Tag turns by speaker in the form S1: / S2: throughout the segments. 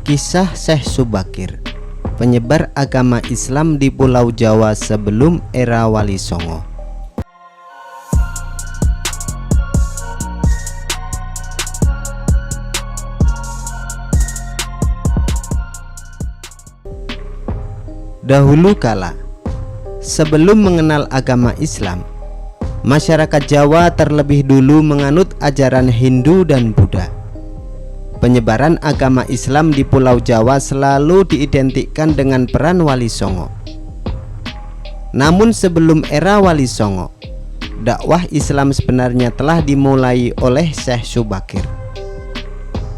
S1: Kisah Syekh Subakir, penyebar agama Islam di Pulau Jawa sebelum era Wali Songo. Dahulu kala, sebelum mengenal agama Islam, masyarakat Jawa terlebih dulu menganut ajaran Hindu dan Buddha. Penyebaran agama Islam di Pulau Jawa selalu diidentikan dengan peran Wali Songo. Namun sebelum era Wali Songo, dakwah Islam sebenarnya telah dimulai oleh Syekh Subakir.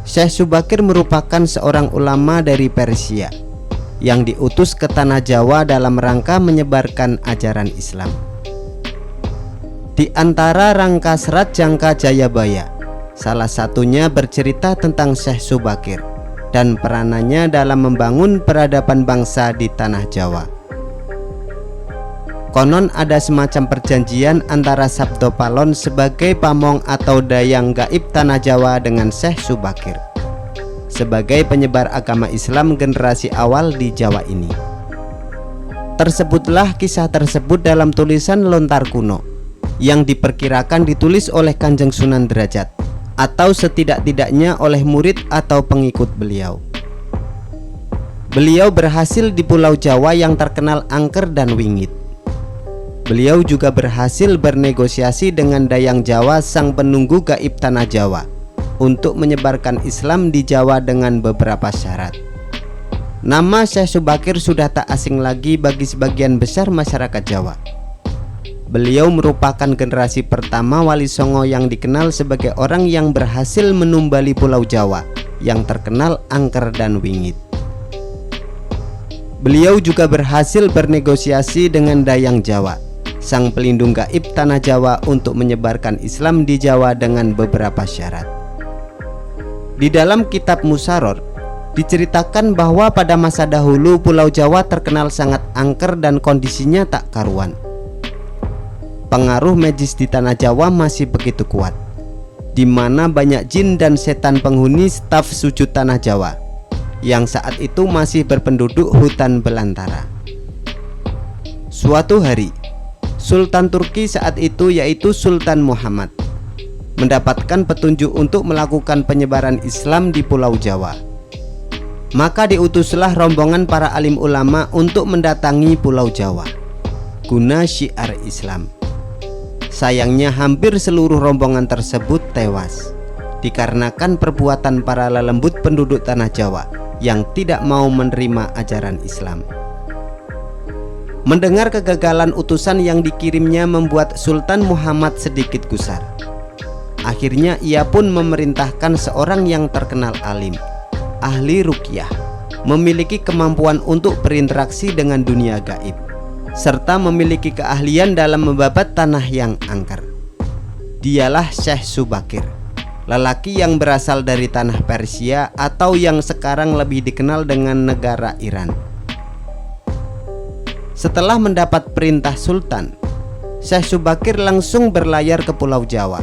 S1: Syekh Subakir merupakan seorang ulama dari Persia yang diutus ke tanah Jawa dalam rangka menyebarkan ajaran Islam. Di antara rangka serat Jangka Jayabaya, salah satunya bercerita tentang Syekh Subakir dan peranannya dalam membangun peradaban bangsa di tanah Jawa. Konon ada semacam perjanjian antara Sabdo Palon sebagai pamong atau dayang gaib tanah Jawa dengan Syekh Subakir sebagai penyebar agama Islam generasi awal di Jawa ini. Tersebutlah kisah tersebut dalam tulisan Lontar Kuno yang diperkirakan ditulis oleh Kanjeng Sunan Derajat atau setidak-tidaknya oleh murid atau pengikut beliau. Beliau berhasil di Pulau Jawa yang terkenal angker dan wingit. Beliau juga berhasil bernegosiasi dengan Dayang Jawa, sang penunggu gaib tanah Jawa, untuk menyebarkan Islam di Jawa dengan beberapa syarat. Nama Syekh Subakir sudah tak asing lagi bagi sebagian besar masyarakat Jawa. Beliau merupakan generasi pertama Wali Songo yang dikenal sebagai orang yang berhasil menumbali Pulau Jawa yang terkenal angker dan wingit. Beliau juga berhasil bernegosiasi dengan Dayang Jawa, sang pelindung gaib tanah Jawa, untuk menyebarkan Islam di Jawa dengan beberapa syarat. Di dalam kitab Musaror diceritakan bahwa pada masa dahulu Pulau Jawa terkenal sangat angker dan kondisinya tak karuan. Pengaruh magis di tanah Jawa masih begitu kuat, di mana banyak jin dan setan penghuni staf sujud tanah Jawa yang saat itu masih berpenduduk hutan belantara. Suatu hari, Sultan Turki saat itu, yaitu Sultan Muhammad, mendapatkan petunjuk untuk melakukan penyebaran Islam di Pulau Jawa. Maka diutuslah rombongan para alim ulama untuk mendatangi Pulau Jawa guna syiar Islam. Sayangnya hampir seluruh rombongan tersebut tewas dikarenakan perbuatan para lelembut penduduk tanah Jawa yang tidak mau menerima ajaran Islam. Mendengar kegagalan utusan yang dikirimnya membuat Sultan Muhammad sedikit gusar. Akhirnya ia pun memerintahkan seorang yang terkenal alim, ahli ruqyah, memiliki kemampuan untuk berinteraksi dengan dunia gaib, serta memiliki keahlian dalam membabat tanah yang angker. Dialah Syekh Subakir, lelaki yang berasal dari tanah Persia atau yang sekarang lebih dikenal dengan negara Iran. Setelah mendapat perintah Sultan, Syekh Subakir langsung berlayar ke Pulau Jawa.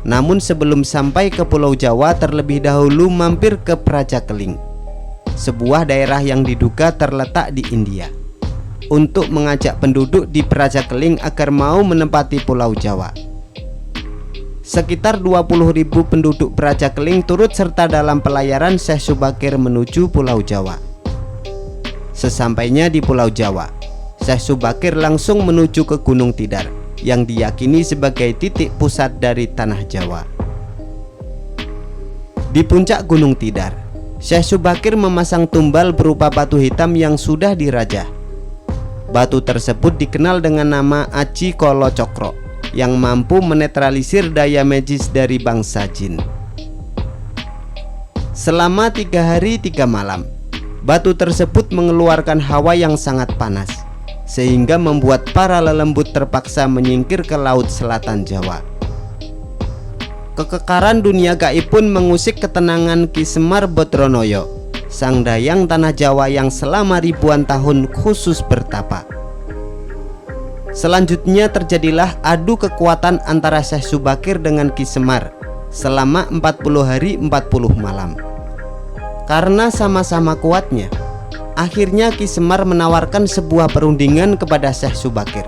S1: Namun sebelum sampai ke Pulau Jawa, terlebih dahulu mampir ke Prajakeling, sebuah daerah yang diduga terletak di India, untuk mengajak penduduk di Prajakeling agar mau menempati Pulau Jawa. Sekitar 20.000 penduduk Prajakeling turut serta dalam pelayaran Syekh Subakir menuju Pulau Jawa. Sesampainya di Pulau Jawa, Syekh Subakir langsung menuju ke Gunung Tidar yang diyakini sebagai titik pusat dari tanah Jawa. Di puncak Gunung Tidar, Syekh Subakir memasang tumbal berupa batu hitam yang sudah dirajah. Batu tersebut dikenal dengan nama Aji Kolo Cokro, yang mampu menetralisir daya magis dari bangsa jin. Selama 3 hari 3 malam, batu tersebut mengeluarkan hawa yang sangat panas, sehingga membuat para lelembut terpaksa menyingkir ke laut selatan Jawa. Kekekaran dunia gaib pun mengusik ketenangan Ki Semar Bodronoyo, sang dayang tanah Jawa yang selama ribuan tahun khusus bertapa. Selanjutnya terjadilah adu kekuatan antara Syekh Subakir dengan Ki Semar selama 40 hari 40 malam. Karena sama-sama kuatnya, akhirnya Ki Semar menawarkan sebuah perundingan kepada Syekh Subakir,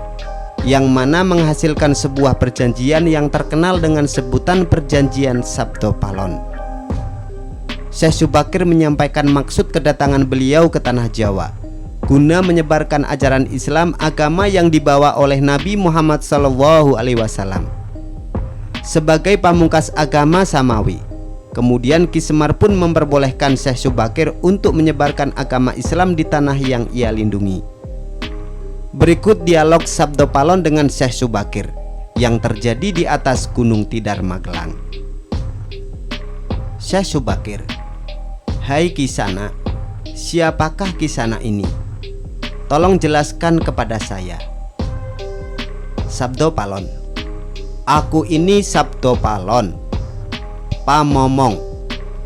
S1: yang mana menghasilkan sebuah perjanjian yang terkenal dengan sebutan Perjanjian Sabdo Palon. Syekh Subakir menyampaikan maksud kedatangan beliau ke tanah Jawa guna menyebarkan ajaran Islam, agama yang dibawa oleh Nabi Muhammad SAW sebagai pamungkas agama Samawi. Kemudian Ki Semar pun memperbolehkan Syekh Subakir untuk menyebarkan agama Islam di tanah yang ia lindungi. Berikut dialog Sabdo Palon dengan Syekh Subakir yang terjadi di atas Gunung Tidar Magelang. Syekh Subakir: "Hai Kisana, siapakah Kisana ini? Tolong jelaskan kepada saya." Sabdo Palon: "Aku ini Sabdo Palon, pamomong,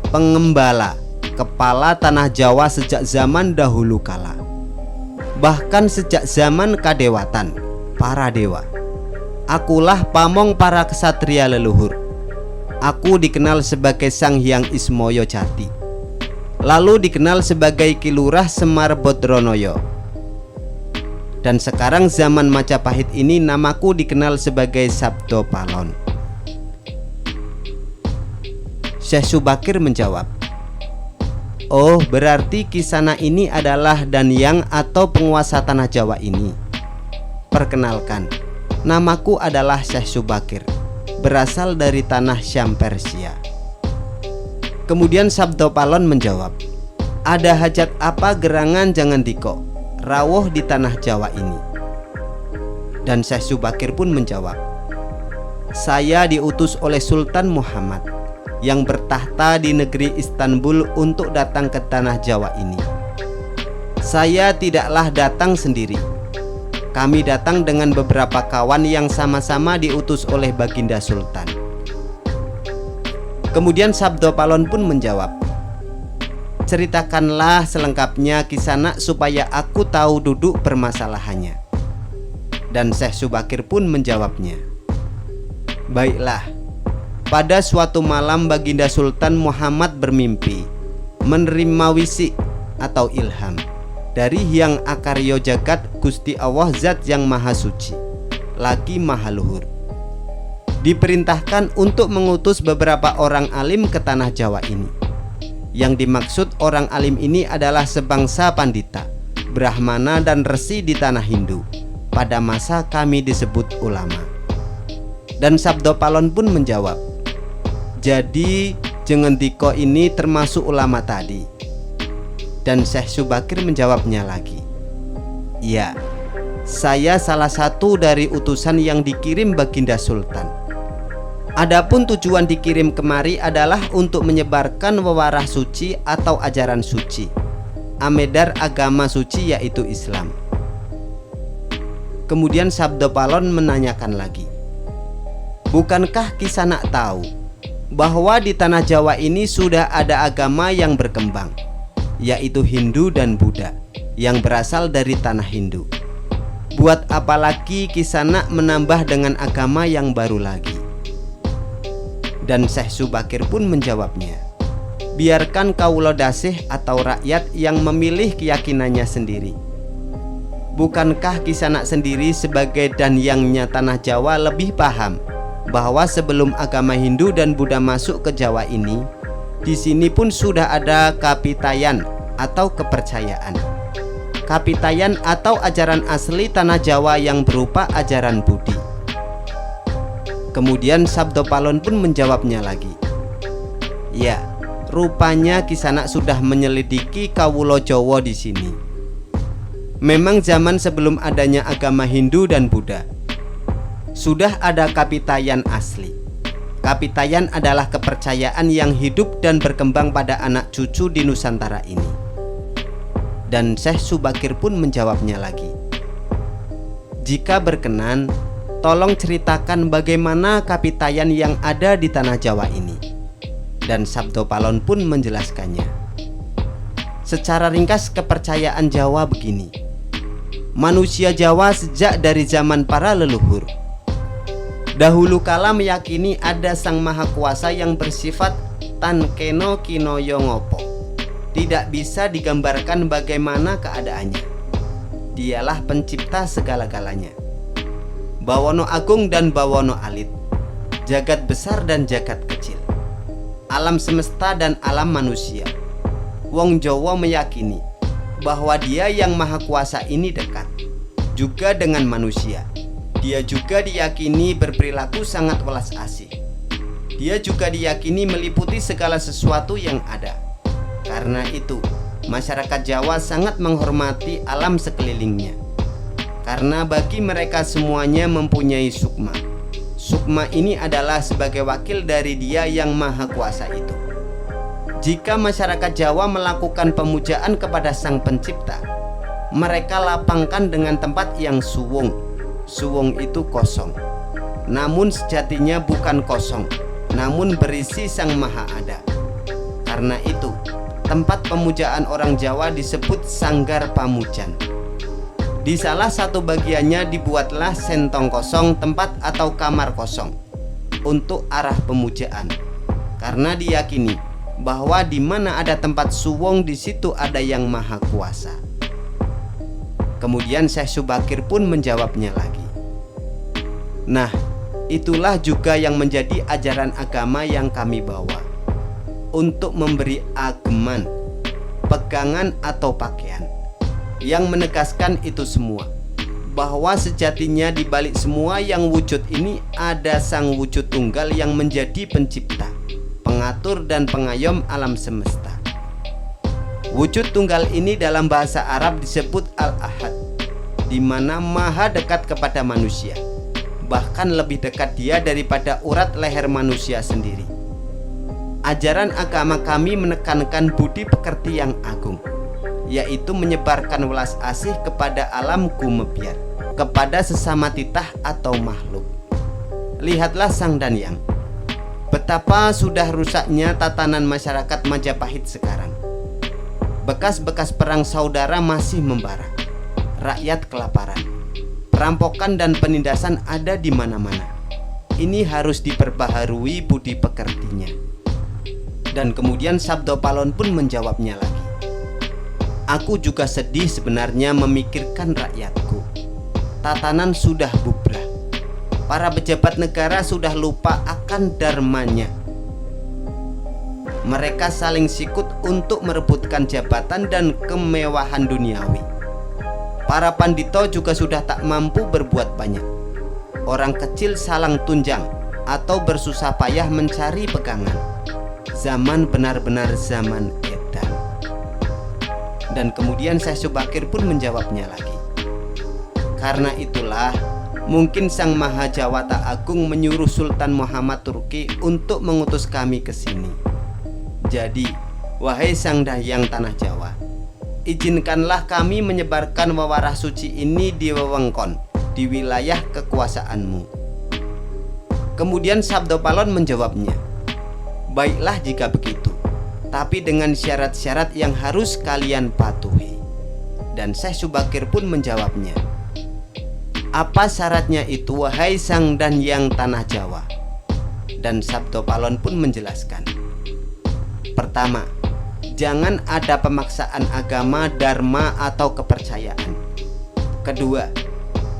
S1: pengembala, kepala tanah Jawa sejak zaman dahulu kala. Bahkan sejak zaman kadewatan, para dewa. Akulah pamong para kesatria leluhur. Aku dikenal sebagai Sang Hyang Ismoyo Jati, lalu dikenal sebagai Ki Lurah Semar Bodronoyo. Dan sekarang zaman Majapahit ini namaku dikenal sebagai Sabdo Palon." Syekh Subakir menjawab, "Oh, berarti Kisana ini adalah Danyang atau penguasa tanah Jawa ini. Perkenalkan, namaku adalah Syekh Subakir, berasal dari tanah Syam Persia." Kemudian Sabdo Palon menjawab, "Ada hajat apa gerangan jangan diko rawuh di tanah Jawa ini?" Dan Syekh Subakir pun menjawab, "Saya diutus oleh Sultan Muhammad yang bertahta di negeri Istanbul untuk datang ke tanah Jawa ini. Saya tidaklah datang sendiri. Kami datang dengan beberapa kawan yang sama-sama diutus oleh Baginda Sultan." Kemudian Sabdo Palon pun menjawab, "Ceritakanlah selengkapnya Kisana supaya aku tahu duduk permasalahannya." Dan Syekh Subakir pun menjawabnya, "Baiklah, pada suatu malam Baginda Sultan Muhammad bermimpi menerima wisik atau ilham dari Hyang Akaryo Jagat Gusti Allah Zat yang Maha Suci lagi Maha Luhur. Diperintahkan untuk mengutus beberapa orang alim ke tanah Jawa ini. Yang dimaksud orang alim ini adalah sebangsa pandita, brahmana dan resi di tanah Hindu. Pada masa kami disebut ulama." Dan Sabdo Palon pun menjawab, "Jadi Jengendiko ini termasuk ulama tadi?" Dan Syekh Subakir menjawabnya lagi, "Iya, saya salah satu dari utusan yang dikirim Baginda Sultan. Adapun tujuan dikirim kemari adalah untuk menyebarkan wewarah suci atau ajaran suci, amedar agama suci yaitu Islam." Kemudian Sabdo Palon menanyakan lagi, "Bukankah Kisana tahu bahwa di tanah Jawa ini sudah ada agama yang berkembang, yaitu Hindu dan Buddha yang berasal dari tanah Hindu? Buat apa lagi Kisana menambah dengan agama yang baru lagi?" Dan Syekh Subakir pun menjawabnya, "Biarkan kaulo dasih atau rakyat yang memilih keyakinannya sendiri. Bukankah Kisana sendiri sebagai Danyangnya tanah Jawa lebih paham bahwa sebelum agama Hindu dan Buddha masuk ke Jawa ini, di sini pun sudah ada kapitayan atau kepercayaan. Kapitayan atau ajaran asli tanah Jawa yang berupa ajaran Budi." Kemudian Sabdo Palon pun menjawabnya lagi, "Ya, rupanya Kisana sudah menyelidiki kawulo Jawa di sini. Memang zaman sebelum adanya agama Hindu dan Buddha, sudah ada kapitayan asli. Kapitayan adalah kepercayaan yang hidup dan berkembang pada anak cucu di Nusantara ini." Dan Syekh Subakir pun menjawabnya lagi, "Jika berkenan, tolong ceritakan bagaimana kapitayan yang ada di tanah Jawa ini." Dan Sabdo Palon pun menjelaskannya. Secara ringkas kepercayaan Jawa begini. Manusia Jawa sejak dari zaman para leluhur dahulu kala meyakini ada Sang Maha Kuasa yang bersifat Tan Keno Kinoyo Ngopo, tidak bisa digambarkan bagaimana keadaannya. Dialah pencipta segala-galanya. Bawono agung dan bawono alit, jagat besar dan jagat kecil, alam semesta dan alam manusia. Wong Jawa meyakini bahwa Dia yang Maha Kuasa ini dekat juga dengan manusia. Dia juga diyakini berperilaku sangat welas asih. Dia juga diyakini meliputi segala sesuatu yang ada. Karena itu, masyarakat Jawa sangat menghormati alam sekelilingnya. Karena bagi mereka semuanya mempunyai sukma. Sukma ini adalah sebagai wakil dari Dia yang Maha Kuasa itu. Jika masyarakat Jawa melakukan pemujaan kepada Sang Pencipta, mereka lapangkan dengan tempat yang suwung. Suwung itu kosong, namun sejatinya bukan kosong, namun berisi Sang Maha Ada. Karena itu, tempat pemujaan orang Jawa disebut Sanggar Pamujan. Di salah satu bagiannya dibuatlah sentong kosong, tempat atau kamar kosong untuk arah pemujaan. Karena diyakini bahwa di mana ada tempat suwung, di situ ada Yang Maha Kuasa. Kemudian Syekh Subakir pun menjawabnya lagi. Nah, itulah juga yang menjadi ajaran agama yang kami bawa, untuk memberi ageman, pegangan atau pakaian, yang menegaskan itu semua, bahwa sejatinya di balik semua yang wujud ini ada Sang Wujud Tunggal yang menjadi pencipta, pengatur dan pengayom alam semesta. Wujud tunggal ini dalam bahasa Arab disebut Al-Ahad, di mana maha dekat kepada manusia, bahkan lebih dekat Dia daripada urat leher manusia sendiri. Ajaran agama kami menekankan budi pekerti yang agung, yaitu menyebarkan welas asih kepada alam gumebyar, kepada sesama titah atau makhluk. Lihatlah Sang dan Yang, betapa sudah rusaknya tatanan masyarakat Majapahit sekarang. Bekas-bekas perang saudara masih membara. Rakyat kelaparan. Perampokan dan penindasan ada di mana-mana. Ini harus diperbaharui budi pekertinya. Dan kemudian Sabdo Palon pun menjawabnya lagi. Aku juga sedih sebenarnya memikirkan rakyatku. Tatanan sudah bubrah. Para pejabat negara sudah lupa akan dharmanya. Mereka saling sikut untuk merebutkan jabatan dan kemewahan duniawi. Para pandito juga sudah tak mampu berbuat banyak. Orang kecil salang tunjang atau bersusah payah mencari pegangan. Zaman benar-benar zaman edan. Dan kemudian Syekh Subakir pun menjawabnya lagi. Karena itulah mungkin Sang Maha Jawata Agung menyuruh Sultan Muhammad Turki untuk mengutus kami ke sini. Jadi, wahai Sang Dayang Tanah Jawa, izinkanlah kami menyebarkan wewarah suci ini di wewengkon, di wilayah kekuasaanmu. Kemudian Sabdo Palon menjawabnya, baiklah jika begitu, tapi dengan syarat-syarat yang harus kalian patuhi. Dan Syekh Subakir pun menjawabnya, apa syaratnya itu wahai Sang dan Yang Tanah Jawa? Dan Sabdo Palon pun menjelaskan, pertama, jangan ada pemaksaan agama, dharma atau kepercayaan. Kedua,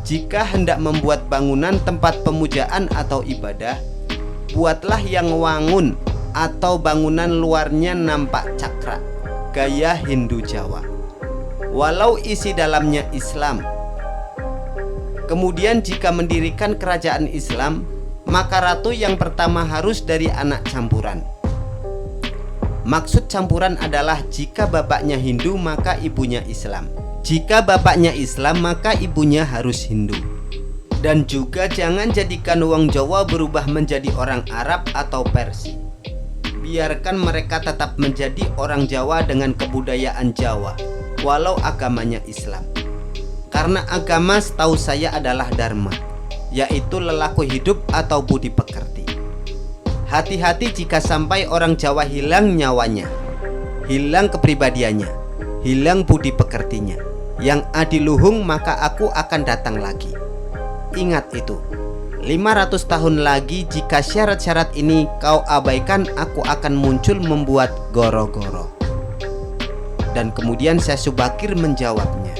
S1: jika hendak membuat bangunan tempat pemujaan atau ibadah, buatlah yang wangun atau bangunan luarnya nampak cakra, gaya Hindu Jawa, walau isi dalamnya Islam. Kemudian jika mendirikan kerajaan Islam, maka ratu yang pertama harus dari anak campuran. Maksud campuran adalah jika bapaknya Hindu maka ibunya Islam. Jika bapaknya Islam maka ibunya harus Hindu. Dan juga jangan jadikan wong Jawa berubah menjadi orang Arab atau Persia. Biarkan mereka tetap menjadi orang Jawa dengan kebudayaan Jawa, walau agamanya Islam. Karena agama setahu saya adalah dharma, yaitu lelaku hidup atau budi pekerti. Hati-hati jika sampai orang Jawa hilang nyawanya, hilang kepribadiannya, hilang budi pekertinya. Yang adiluhung maka aku akan datang lagi. Ingat itu, 500 tahun lagi jika syarat-syarat ini kau abaikan, aku akan muncul membuat goro-goro. Dan kemudian Syekh Subakir menjawabnya,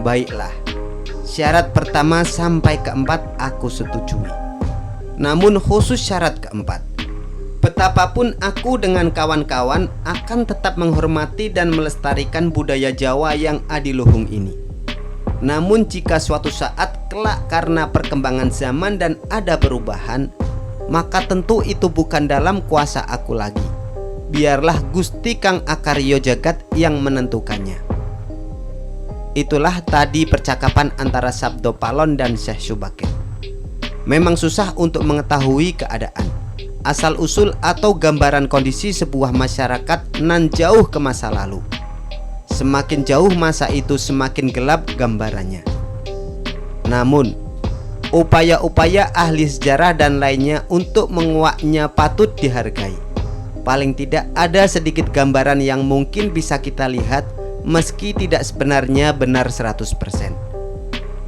S1: "Baiklah, syarat pertama sampai keempat aku setujui. Namun khusus syarat keempat, betapapun aku dengan kawan-kawan akan tetap menghormati dan melestarikan budaya Jawa yang adiluhung ini. Namun jika suatu saat kelak karena perkembangan zaman dan ada perubahan, maka tentu itu bukan dalam kuasa aku lagi. Biarlah Gusti Kang Akarya Jagat yang menentukannya." Itulah tadi percakapan antara Sabdo Palon dan Syekh Subakir. Memang susah untuk mengetahui keadaan, asal-usul atau gambaran kondisi sebuah masyarakat nan jauh ke masa lalu. Semakin jauh masa itu semakin gelap gambarannya. Namun upaya-upaya ahli sejarah dan lainnya untuk menguaknya patut dihargai. Paling tidak ada sedikit gambaran yang mungkin bisa kita lihat, meski tidak sebenarnya benar 100%,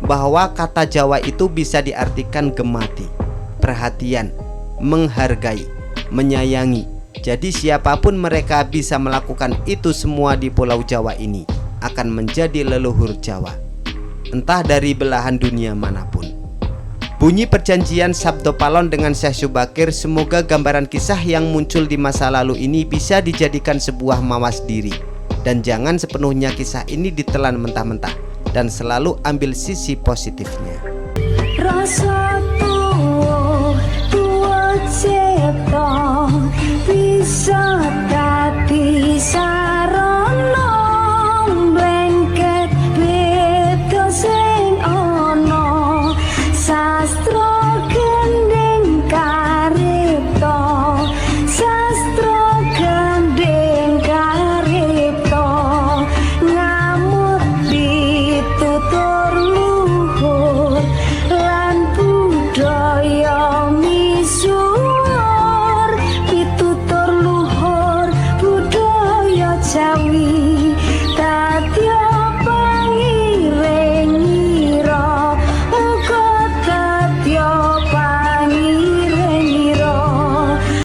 S1: bahwa kata Jawa itu bisa diartikan gemati, perhatian, menghargai, menyayangi. Jadi siapapun mereka bisa melakukan itu semua di Pulau Jawa ini akan menjadi leluhur Jawa, entah dari belahan dunia manapun. Bunyi perjanjian Sabdo Palon dengan Syekh Subakir, semoga gambaran kisah yang muncul di masa lalu ini bisa dijadikan sebuah mawas diri. Dan jangan sepenuhnya kisah ini ditelan mentah-mentah, dan selalu ambil sisi positifnya.
S2: Rasa tua cipta bisa